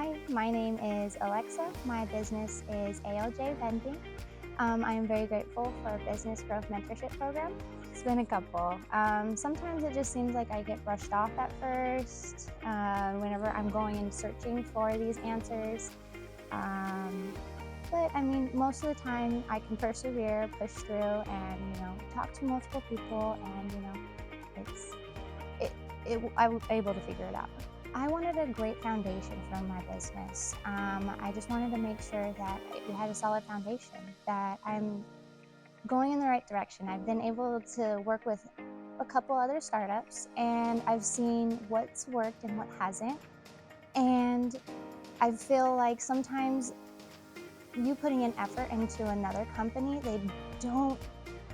Hi, my name is Alexa. My business is ALJ Vending. I am very grateful for a business growth mentorship program. It's been a couple. Sometimes it just seems like I get brushed off at first whenever I'm going and searching for these answers. But I mean, most of the time I can persevere, push through, and talk to multiple people, and I was able to figure it out. I wanted a great foundation for my business. I just wanted to make sure that it had a solid foundation, that I'm going in the right direction. I've been able to work with a couple other startups, and I've seen what's worked and what hasn't. And I feel like sometimes you putting an effort into another company, they don't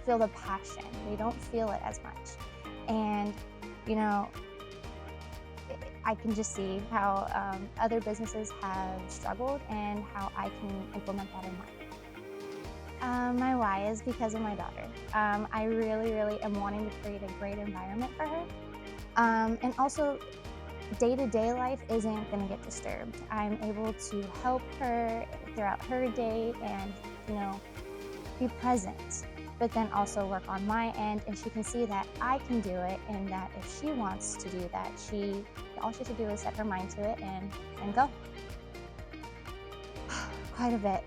feel the passion. They don't feel it as much. And, I can just see how other businesses have struggled and how I can implement that in mine. My why is because of my daughter. I really am wanting to create a great environment for her. And also, day-to-day life isn't going to get disturbed. I'm able to help her throughout her day and, be present, but then also work on my end, and she can see that I can do it, and that if she wants to do that, all she has to do is set her mind to it and go. Quite a bit.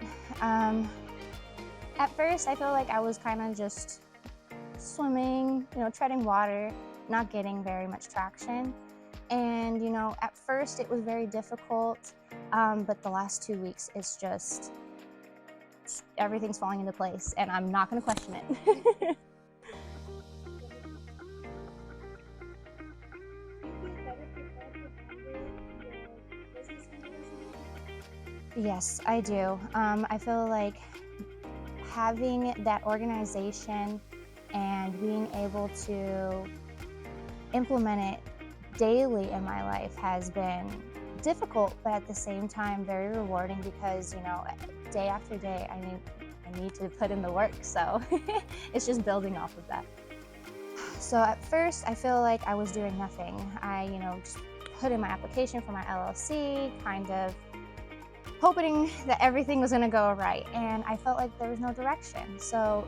At first, I feel like I was kind of just swimming, treading water, not getting very much traction. And, at first it was very difficult, but the last 2 weeks, it's just, everything's falling into place, and I'm not going to question it. Yes, I do. I feel like having that organization and being able to implement it daily in my life has been difficult, but at the same time very rewarding, because day after day I need to put in the work, so it's just building off of that. So at first I feel like I was doing nothing. I just put in my application for my LLC, kind of hoping that everything was going to go right, and I felt like there was no direction. So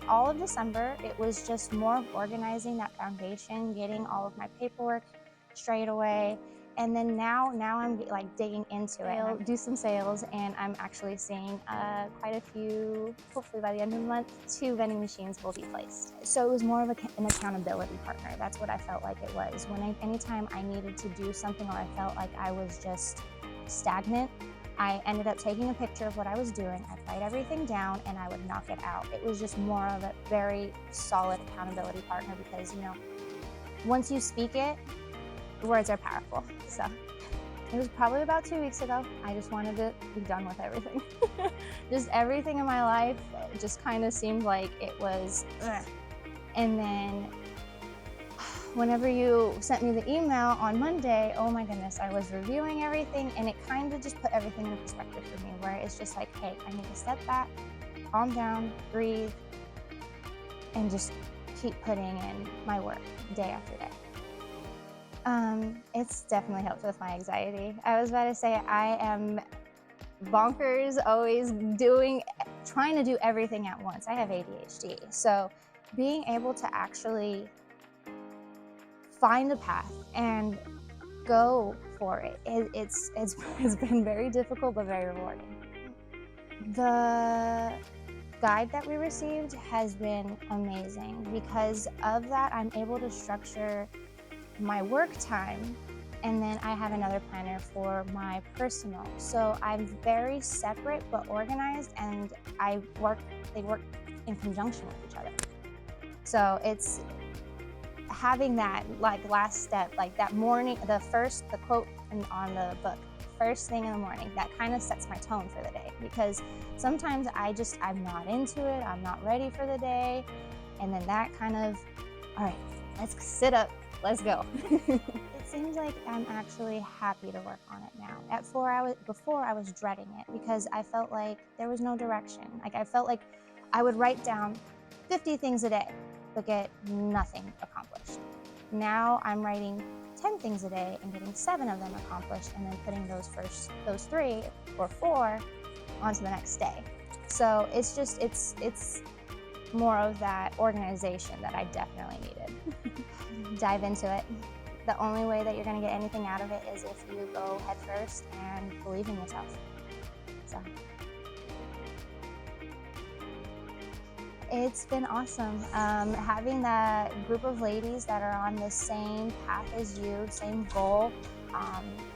all of December, it was just more of organizing that foundation, getting all of my paperwork straight away. And then now I'm like digging into it. I'll do some sales, and I'm actually seeing quite a few, hopefully by the end of the month, 2 vending machines will be placed. So it was more of an accountability partner. That's what I felt like it was. Anytime I needed to do something, or I felt like I was just stagnant, I ended up taking a picture of what I was doing. I'd write everything down, and I would knock it out. It was just more of a very solid accountability partner, because once you speak it, words are powerful. So it was probably about 2 weeks ago. I just wanted to be done with everything. Just everything in my life just kind of seemed like it was and then whenever you sent me the email on Monday, oh my goodness, I was reviewing everything, and it kind of just put everything in perspective for me, where it's just like, hey, I need to step back, calm down, breathe, and just keep putting in my work day after day. It's definitely helped with my anxiety. I was about to say, I am bonkers, always trying to do everything at once. I have ADHD, so being able to actually find a path and go for it, it's been very difficult, but very rewarding. The guide that we received has been amazing. Because of that, I'm able to structure my work time, and then I have another planner for my personal. So I'm very separate but organized, and they work in conjunction with each other. So it's having that last step, like that morning, the quote on the book, first thing in the morning, that kind of sets my tone for the day. Because sometimes I'm not into it, I'm not ready for the day, and then that kind of, all right, let's sit up, let's go. It seems like I'm actually happy to work on it now. Before I was dreading it, because I felt like there was no direction. Like I felt like I would write down 50 things a day, but get nothing accomplished. Now I'm writing 10 things a day and getting 7 of them accomplished, and then putting those 3 or 4 onto the next day. So it's more of that organization that I definitely needed. Dive into it. The only way that you're going to get anything out of it is if you go head first and believe in yourself. So it's been awesome. Having that group of ladies that are on the same path as you, same goal,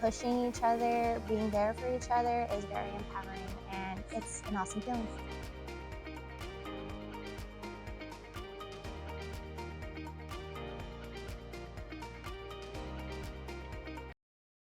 pushing each other, being there for each other is very empowering, and it's an awesome feeling.